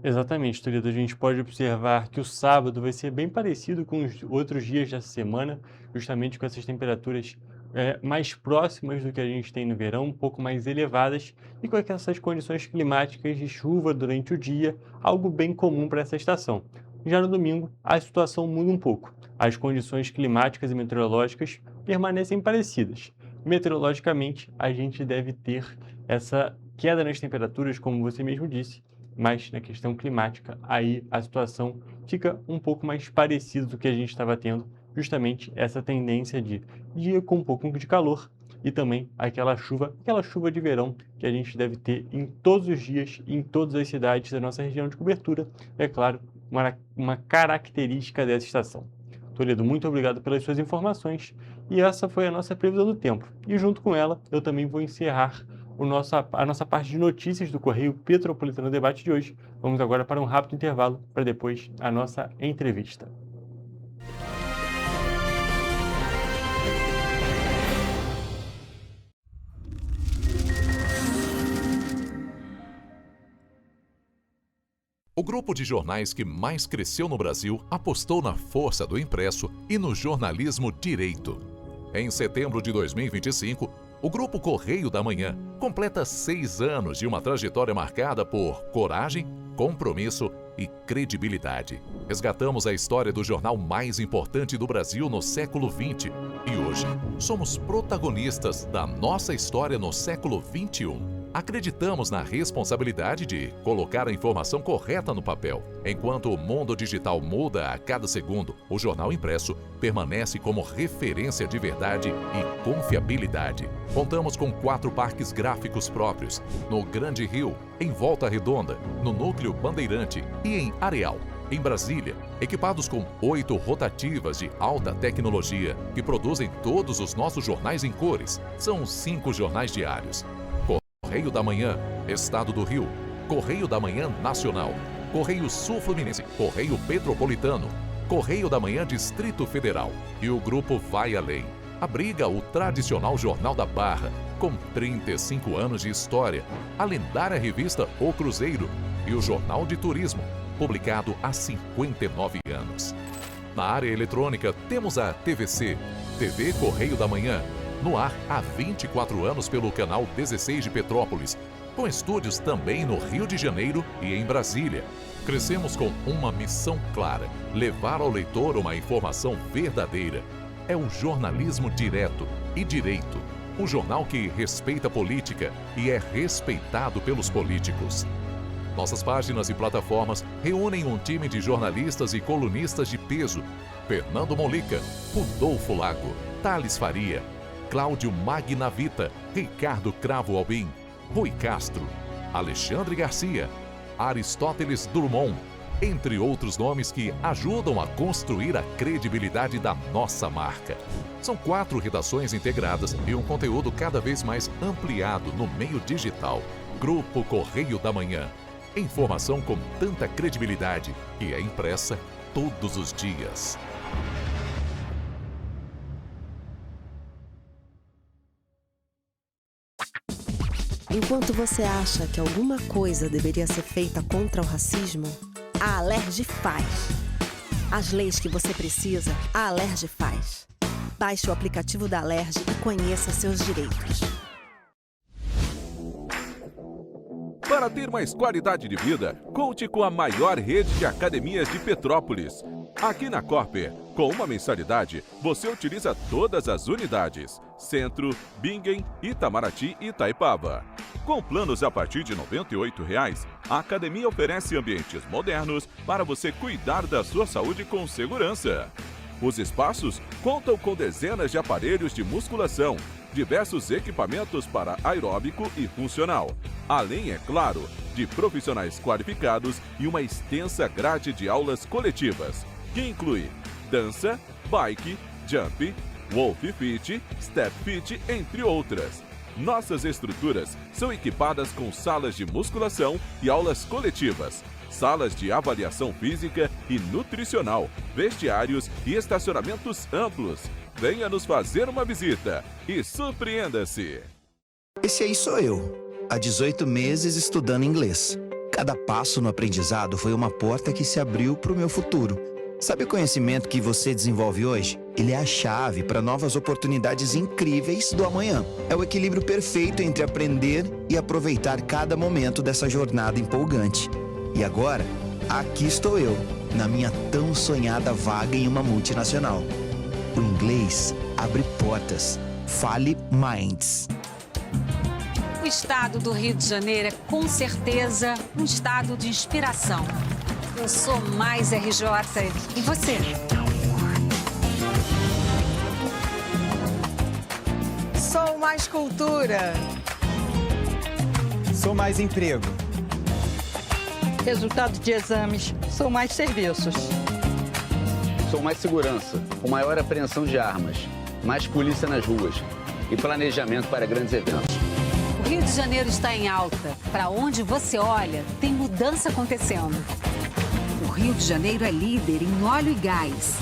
Exatamente, Toledo. A gente pode observar que o sábado vai ser bem parecido com os outros dias dessa semana, justamente com essas temperaturas mais próximas do que a gente tem no verão, um pouco mais elevadas e com essas condições climáticas de chuva durante o dia, algo bem comum para essa estação. Já no domingo, a situação muda um pouco. As condições climáticas e meteorológicas permanecem parecidas. Meteorologicamente, a gente deve ter essa queda nas temperaturas, como você mesmo disse, mas na questão climática, aí a situação fica um pouco mais parecida do que a gente estava tendo, justamente essa tendência de dia com um pouco de calor e também aquela chuva de verão que a gente deve ter em todos os dias, em todas as cidades da nossa região de cobertura. É claro, uma característica dessa estação. Toledo, muito obrigado pelas suas informações e essa foi a nossa previsão do tempo. E junto com ela, eu também vou encerrar a nossa parte de notícias do Correio Petropolitano Debate de hoje. Vamos agora para um rápido intervalo para depois a nossa entrevista. O grupo de jornais que mais cresceu no Brasil apostou na força do impresso e no jornalismo direito. Em setembro de 2025, o Grupo Correio da Manhã completa 6 anos de uma trajetória marcada por coragem, compromisso e credibilidade. Resgatamos a história do jornal mais importante do Brasil no século XX e hoje somos protagonistas da nossa história no século XXI. Acreditamos na responsabilidade de colocar a informação correta no papel. Enquanto o mundo digital muda a cada segundo, o jornal impresso permanece como referência de verdade e confiabilidade. Contamos com 4 parques gráficos próprios, no Grande Rio, em Volta Redonda, no Núcleo Bandeirante e em Areal. Em Brasília, equipados com 8 rotativas de alta tecnologia que produzem todos os nossos jornais em cores. São 5 jornais diários. Correio da Manhã, Estado do Rio, Correio da Manhã Nacional, Correio Sul-Fluminense, Correio Petropolitano, Correio da Manhã Distrito Federal e o Grupo Vai Além. Abriga o tradicional Jornal da Barra, com 35 anos de história, a lendária revista O Cruzeiro e o Jornal de Turismo, publicado há 59 anos. Na área eletrônica, temos a TVC, TV Correio da Manhã, no ar há 24 anos pelo canal 16 de Petrópolis, com estúdios também no Rio de Janeiro e em Brasília. Crescemos com uma missão clara: levar ao leitor uma informação verdadeira. É o jornalismo direto e direito, um jornal que respeita a política e é respeitado pelos políticos. Nossas páginas e plataformas reúnem um time de jornalistas e colunistas de peso: Fernando Molica, Rodolfo Lago, Thales Faria, Cláudio Magnavita, Ricardo Cravo Albim, Rui Castro, Alexandre Garcia, Aristóteles Drummond, entre outros nomes que ajudam a construir a credibilidade da nossa marca. São 4 redações integradas e um conteúdo cada vez mais ampliado no meio digital. Grupo Correio da Manhã. Informação com tanta credibilidade e é impressa todos os dias. Enquanto você acha que alguma coisa deveria ser feita contra o racismo, a Alerj faz. As leis que você precisa, a Alerj faz. Baixe o aplicativo da Alerj e conheça seus direitos. Para ter mais qualidade de vida, conte com a maior rede de academias de Petrópolis. Aqui na Corper, com uma mensalidade, você utiliza todas as unidades: Centro, Bingen, Itamaraty e Itaipava. Com planos a partir de R$ 98,00, a academia oferece ambientes modernos para você cuidar da sua saúde com segurança. Os espaços contam com dezenas de aparelhos de musculação, diversos equipamentos para aeróbico e funcional, além, é claro, de profissionais qualificados e uma extensa grade de aulas coletivas, que inclui dança, bike, jump, wolf fit, step fit, entre outras. Nossas estruturas são equipadas com salas de musculação e aulas coletivas, salas de avaliação física e nutricional, vestiários e estacionamentos amplos. Venha nos fazer uma visita e surpreenda-se! Esse aí sou eu, há 18 meses estudando inglês. Cada passo no aprendizado foi uma porta que se abriu para o meu futuro. Sabe o conhecimento que você desenvolve hoje? Ele é a chave para novas oportunidades incríveis do amanhã. É o equilíbrio perfeito entre aprender e aproveitar cada momento dessa jornada empolgante. E agora, aqui estou eu, na minha tão sonhada vaga em uma multinacional. O inglês abre portas. Fale Minds. O estado do Rio de Janeiro é com certeza um estado de inspiração. Eu sou mais RJ. E você? Sou mais cultura. Sou mais emprego. Resultado de exames. Sou mais serviços. Sou mais segurança, com maior apreensão de armas, mais polícia nas ruas e planejamento para grandes eventos. O Rio de Janeiro está em alta. Para onde você olha, tem mudança acontecendo. O Rio de Janeiro é líder em óleo e gás.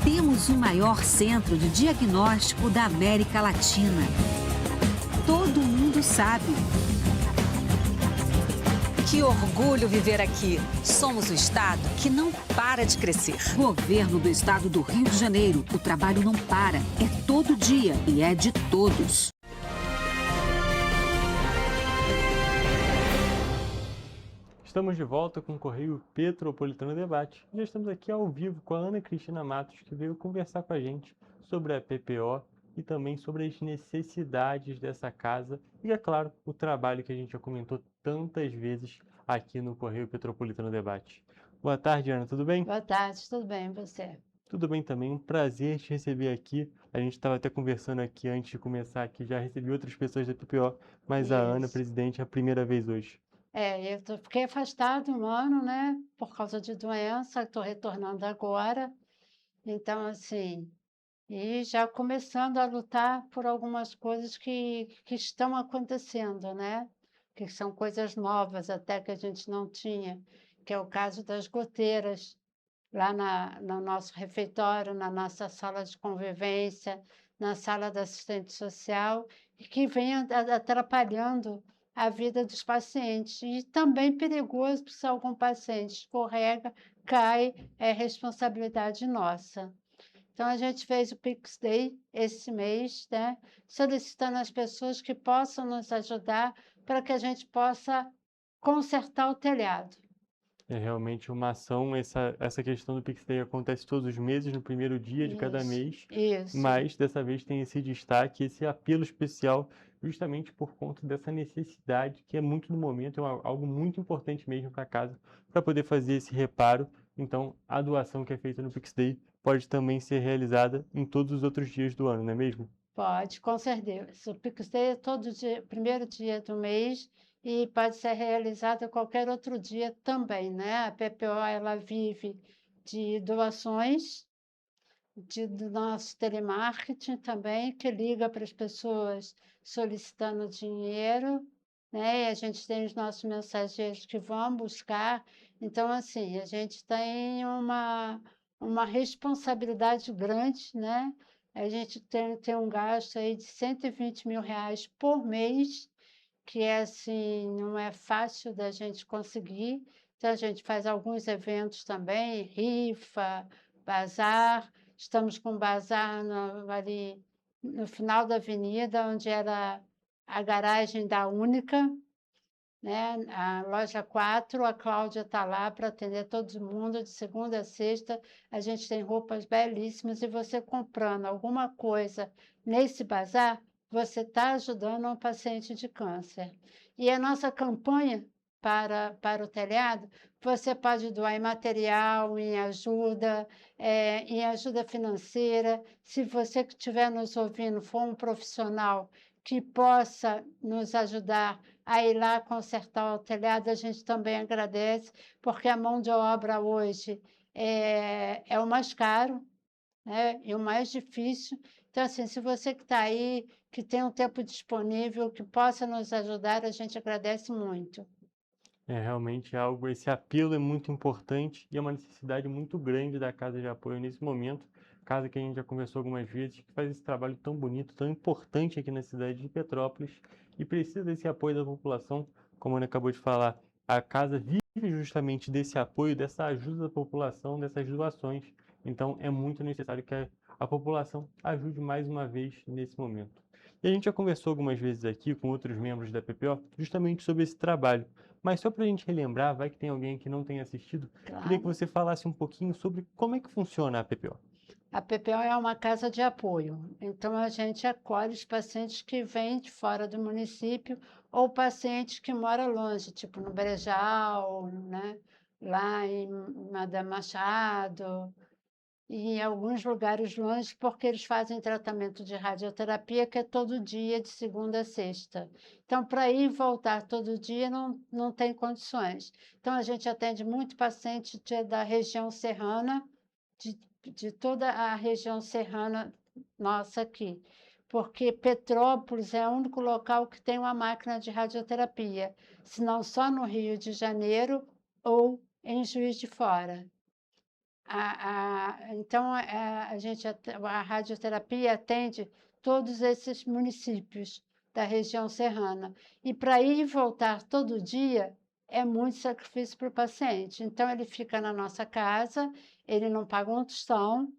Temos o maior centro de diagnóstico da América Latina. Todo mundo sabe. Que orgulho viver aqui. Somos o estado que não para de crescer. Governo do estado do Rio de Janeiro. O trabalho não para. É todo dia e é de todos. Estamos de volta com o Correio Petropolitano Debate. Já estamos aqui ao vivo com a Ana Cristina Matos, que veio conversar com a gente sobre a PPO e também sobre as necessidades dessa casa e, é claro, o trabalho que a gente já comentou tantas vezes aqui no Correio Petropolitano Debate. Boa tarde, Ana, tudo bem? Boa tarde, tudo bem, e você? Tudo bem também, um prazer te receber aqui. A gente estava até conversando aqui antes de começar, que já recebi outras pessoas da PPO, mas a Ana, presidente, é a primeira vez hoje. Fiquei afastada um ano, né, por causa de doença, estou retornando agora. Então, assim, e já começando a lutar por algumas coisas que estão acontecendo, né? Que são coisas novas até que a gente não tinha, que é o caso das goteiras, lá no nosso refeitório, na nossa sala de convivência, na sala da assistente social, e que vem atrapalhando a vida dos pacientes. E também perigoso, porque se algum paciente escorrega, cai, é responsabilidade nossa. Então, a gente fez o Pix Day esse mês, né, solicitando às pessoas que possam nos ajudar para que a gente possa consertar o telhado. É realmente uma ação, essa questão do Pix Day acontece todos os meses, no primeiro dia de cada mês, mas dessa vez tem esse destaque, esse apelo especial, justamente por conta dessa necessidade, que é muito no momento, é algo muito importante mesmo para a casa, para poder fazer esse reparo. Então, a doação que é feita no Pix Day pode também ser realizada em todos os outros dias do ano, não é mesmo? Pode, com certeza. O Pix Day é todo dia, primeiro dia do mês e pode ser realizado a qualquer outro dia também, né? A PPO, ela vive de doações, do nosso telemarketing também, que liga para as pessoas solicitando dinheiro, né? E a gente tem os nossos mensageiros que vão buscar. Então, assim, a gente tem uma responsabilidade grande, né? A gente tem um gasto aí de R$ 120 mil por mês, que é assim, não é fácil da gente conseguir. Então, a gente faz alguns eventos também, rifa, bazar. Estamos com bazar ali no final da avenida, onde era a garagem da Única, né? A loja 4, a Cláudia está lá para atender todo mundo, de segunda a sexta. A gente tem roupas belíssimas e você comprando alguma coisa nesse bazar, você está ajudando um paciente de câncer. E a nossa campanha para o telhado, você pode doar em material, em ajuda financeira. Se você que estiver nos ouvindo for um profissional que possa nos ajudar a ir lá consertar o telhado, a gente também agradece, porque a mão de obra hoje é o mais caro, né? E o mais difícil. Então, assim, se você que está aí, que tem um tempo disponível, que possa nos ajudar, a gente agradece muito. É realmente algo, esse apelo é muito importante e é uma necessidade muito grande da Casa de Apoio nesse momento. Casa que a gente já conversou algumas vezes, que faz esse trabalho tão bonito, tão importante aqui na cidade de Petrópolis e precisa desse apoio da população, como a Ana acabou de falar. A casa vive justamente desse apoio, dessa ajuda da população, dessas doações. Então é muito necessário que a população ajude mais uma vez nesse momento. E a gente já conversou algumas vezes aqui com outros membros da PPO justamente sobre esse trabalho. Mas só para a gente relembrar, vai que tem alguém que não tenha assistido, queria que você falasse um pouquinho sobre como é que funciona a PPO. A PPO é uma casa de apoio, então a gente acolhe os pacientes que vêm de fora do município ou pacientes que moram longe, tipo no Brejal, né? Lá em Madame Machado, e em alguns lugares longe, porque eles fazem tratamento de radioterapia, que é todo dia, de segunda a sexta. Então, para ir e voltar todo dia, não tem condições. Então, a gente atende muito paciente da região serrana, de toda a região serrana nossa aqui, porque Petrópolis é o único local que tem uma máquina de radioterapia, se não só no Rio de Janeiro ou em Juiz de Fora. Então, a radioterapia atende todos esses municípios da região serrana. E para ir e voltar todo dia é muito sacrifício para o paciente. Então, ele fica na nossa casa, ele não paga um tostão,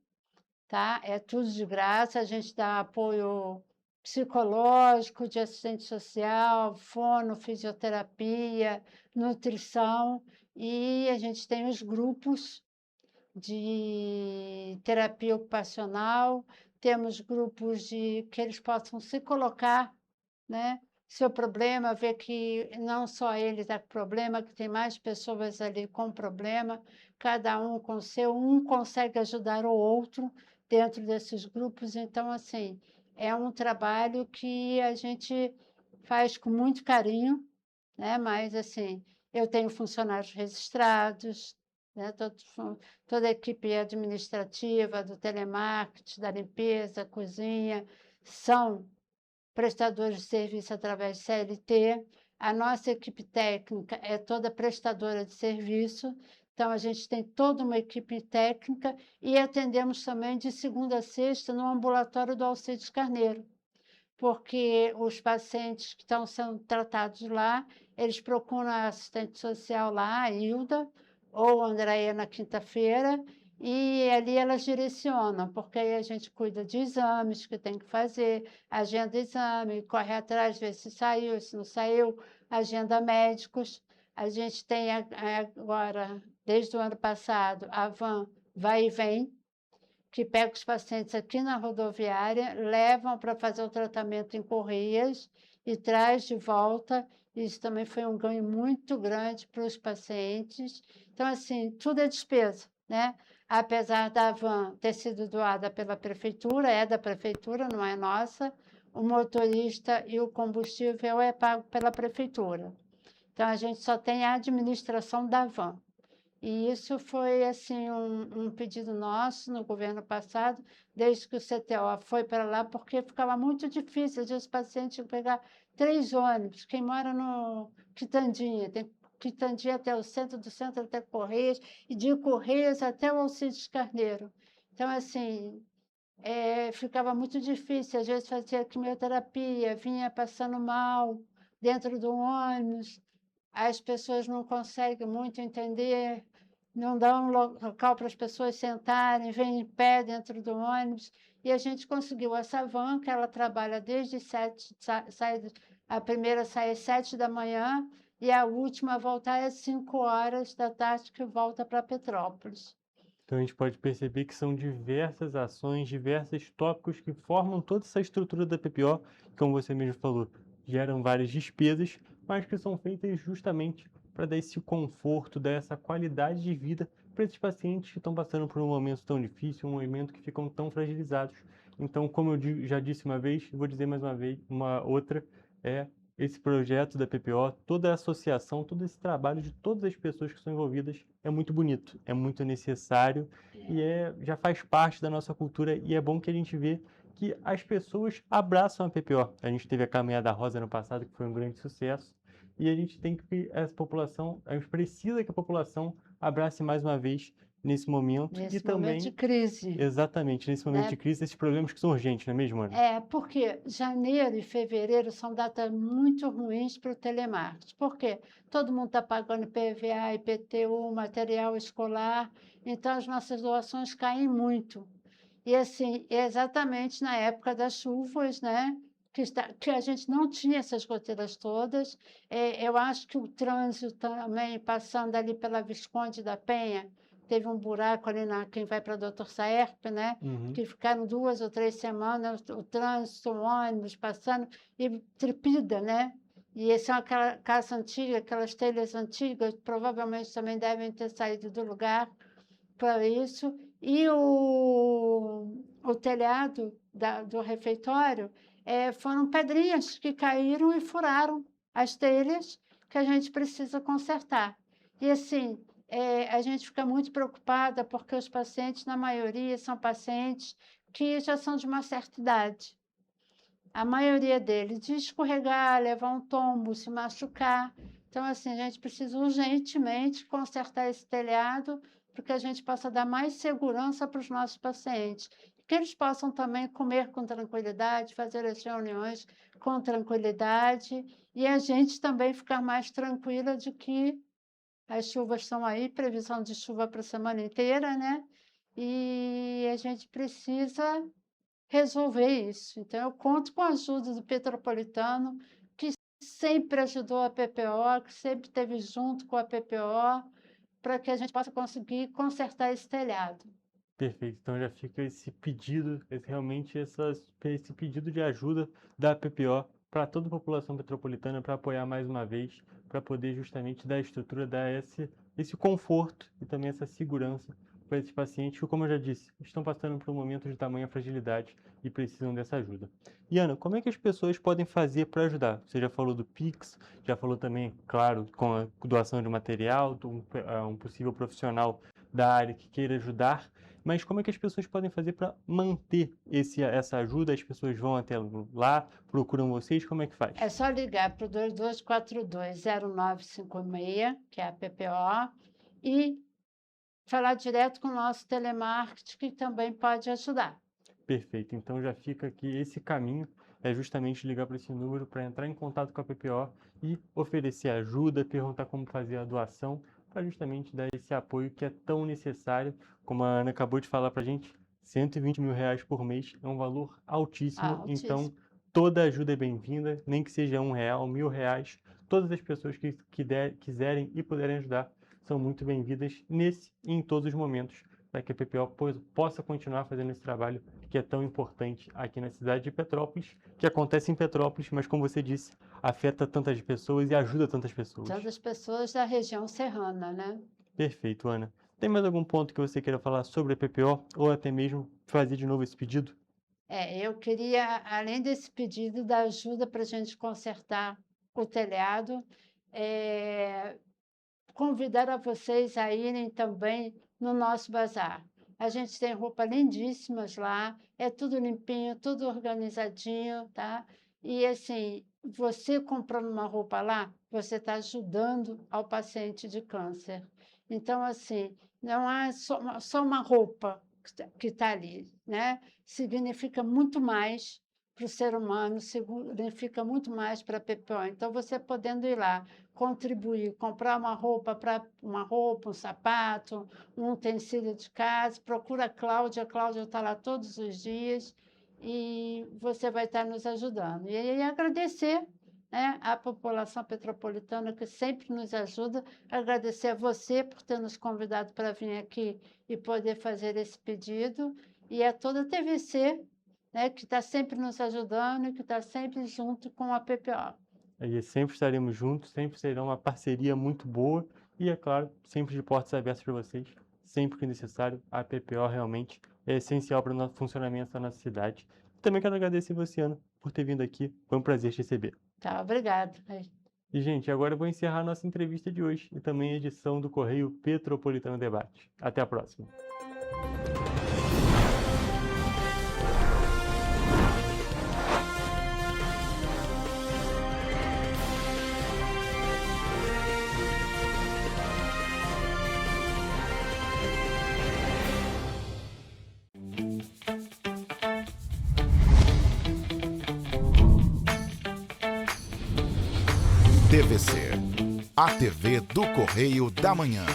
tá? É tudo de graça, a gente dá apoio psicológico, de assistente social, fono, fisioterapia, nutrição, e a gente tem os grupos de terapia ocupacional, temos grupos que eles possam se colocar, né? Seu problema, ver que não só ele está com problema, que tem mais pessoas ali com problema, cada um com o seu, um consegue ajudar o outro dentro desses grupos. Então, assim, é um trabalho que a gente faz com muito carinho, né? Mas, assim, eu tenho funcionários registrados, né? Toda a equipe administrativa, do telemarketing, da limpeza, cozinha, são prestadores de serviço através de CLT. A nossa equipe técnica é toda prestadora de serviço, então a gente tem toda uma equipe técnica e atendemos também de segunda a sexta no ambulatório do Alcides Carneiro, porque os pacientes que estão sendo tratados lá, eles procuram a assistente social lá, a Hilda, ou a Andréia na quinta-feira, e ali elas direcionam, porque aí a gente cuida de exames que tem que fazer, agenda exame, corre atrás, vê se saiu, se não saiu, agenda médicos. A gente tem agora, desde o ano passado, a van vai e vem, que pega os pacientes aqui na rodoviária, levam para fazer o tratamento em Correias e traz de volta. Isso também foi um ganho muito grande para os pacientes. Então, assim, tudo é despesa, né? apesar da van ter sido doada pela prefeitura, é da prefeitura, não é nossa, o motorista e o combustível é pago pela prefeitura. Então, a gente só tem a administração da van. E isso foi assim um pedido nosso no governo passado, desde que o CTO foi para lá, porque ficava muito difícil. Às vezes o paciente tinha que pegar 3 ônibus. Quem mora no Quitandinha, tem Quitandinha até o centro, do centro até Correios, e de Correios até o Alcides Carneiro. Então, assim, ficava muito difícil. Às vezes fazia quimioterapia, vinha passando mal dentro do ônibus. As pessoas não conseguem muito entender, não dão um local para as pessoas sentarem, vêm em pé dentro do ônibus. E a gente conseguiu essa van, que ela trabalha desde 7, a primeira sai às 7 da manhã e a última voltar às 5 horas da tarde, que volta para Petrópolis. Então a gente pode perceber que são diversas ações, diversos tópicos que formam toda essa estrutura da PPO, que, como você mesmo falou, geram várias despesas, mas que são feitas justamente para dar esse conforto, dar essa qualidade de vida para esses pacientes que estão passando por um momento tão difícil, um momento que ficam tão fragilizados. Então, como eu já disse uma vez, vou dizer mais uma vez, uma outra, esse projeto da PPO, toda a associação, todo esse trabalho de todas as pessoas que são envolvidas é muito bonito, é muito necessário e já faz parte da nossa cultura, e é bom que a gente vê que as pessoas abraçam a PPO. A gente teve a Caminhada Rosa no passado, que foi um grande sucesso, e a gente tem que a gente precisa que a população abrace mais uma vez nesse momento. Nesse e também, momento de crise. Exatamente, nesse momento de crise, esses problemas que são urgentes, não é mesmo, Ana? Porque janeiro e fevereiro são datas muito ruins para o telemarketing. Por quê? Todo mundo está pagando PVA, IPTU, material escolar, então as nossas doações caem muito. E assim, exatamente na época das chuvas, né? Que a gente não tinha essas goteiras todas. Eu acho que o trânsito também, passando ali pela Visconde da Penha, teve um buraco ali quem vai para Dr. Saerp, né? Que ficaram 2 ou 3 semanas, o trânsito, o ônibus passando, e tripida, né? E essa é aquela casa antiga, aquelas telhas antigas, provavelmente também devem ter saído do lugar para isso. E o telhado do refeitório foram pedrinhas que caíram e furaram as telhas, que a gente precisa consertar. E assim, a gente fica muito preocupada porque os pacientes, na maioria, são pacientes que já são de uma certa idade. A maioria deles de escorregar, levar um tombo, se machucar. Então, assim, a gente precisa urgentemente consertar esse telhado para que a gente possa dar mais segurança para os nossos pacientes. Que eles possam também comer com tranquilidade, fazer as reuniões com tranquilidade, e a gente também ficar mais tranquila de que as chuvas estão aí, previsão de chuva para a semana inteira, né? E a gente precisa resolver isso. Então, eu conto com a ajuda do Petropolitano, que sempre ajudou a PPO, que sempre esteve junto com a PPO, para que a gente possa conseguir consertar esse telhado. Perfeito, então já fica esse pedido, esse pedido de ajuda da PPO para toda a população petropolitana, para apoiar mais uma vez, para poder justamente dar estrutura, dar esse conforto e também essa segurança para esses pacientes que, como eu já disse, estão passando por um momento de tamanha fragilidade e precisam dessa ajuda. E Ana, como é que as pessoas podem fazer para ajudar? Você já falou do Pix, já falou também, claro, com a doação de material, um possível profissional da área que queira ajudar, mas como é que as pessoas podem fazer para manter essa ajuda? As pessoas vão até lá, procuram vocês, como é que faz? É só ligar para o 2242-0956, que é a PPO, e falar direto com o nosso telemarketing, que também pode ajudar. Perfeito, então já fica aqui esse caminho, é justamente ligar para esse número para entrar em contato com a PPO e oferecer ajuda, perguntar como fazer a doação, para justamente dar esse apoio que é tão necessário. Como a Ana acabou de falar para a gente, R$120 mil por mês é um valor altíssimo, então toda ajuda é bem-vinda, nem que seja R$1, R$1.000, todas as pessoas que quiserem e puderem ajudar são muito bem-vindas nesse e em todos os momentos, para que a PPO possa continuar fazendo esse trabalho que é tão importante aqui na cidade de Petrópolis, que acontece em Petrópolis, mas como você disse, afeta tantas pessoas e ajuda tantas pessoas. Tantas pessoas da região serrana, né? Perfeito, Ana. Tem mais algum ponto que você queira falar sobre a PPO ou até mesmo fazer de novo esse pedido? Eu queria, além desse pedido, da ajuda para a gente consertar o telhado, convidar a vocês a irem também no nosso bazar. A gente tem roupas lindíssimas lá, é tudo limpinho, tudo organizadinho, tá? E assim, você comprando uma roupa lá, você está ajudando ao paciente de câncer. Então, assim, não é só uma roupa que está ali, né? Significa muito mais para o ser humano, significa muito mais para a PPO. Então, você podendo ir lá, contribuir, comprar uma roupa, um sapato, um utensílio de casa, procura a Cláudia está lá todos os dias e você vai estar nos ajudando. E agradecer, né, à população petropolitana que sempre nos ajuda, agradecer a você por ter nos convidado para vir aqui e poder fazer esse pedido, e a toda a TVC, né, que está sempre nos ajudando e que está sempre junto com a PPO. E sempre estaremos juntos, sempre será uma parceria muito boa e, é claro, sempre de portas abertas para vocês, sempre que necessário. A PPO realmente é essencial para o nosso funcionamento da nossa cidade. Também quero agradecer você, Ana, por ter vindo aqui. Foi um prazer te receber. Tá, obrigado. E, gente, agora eu vou encerrar a nossa entrevista de hoje e também a edição do Correio Petropolitano Debate. Até a próxima. TVC, a TV do Correio da Manhã.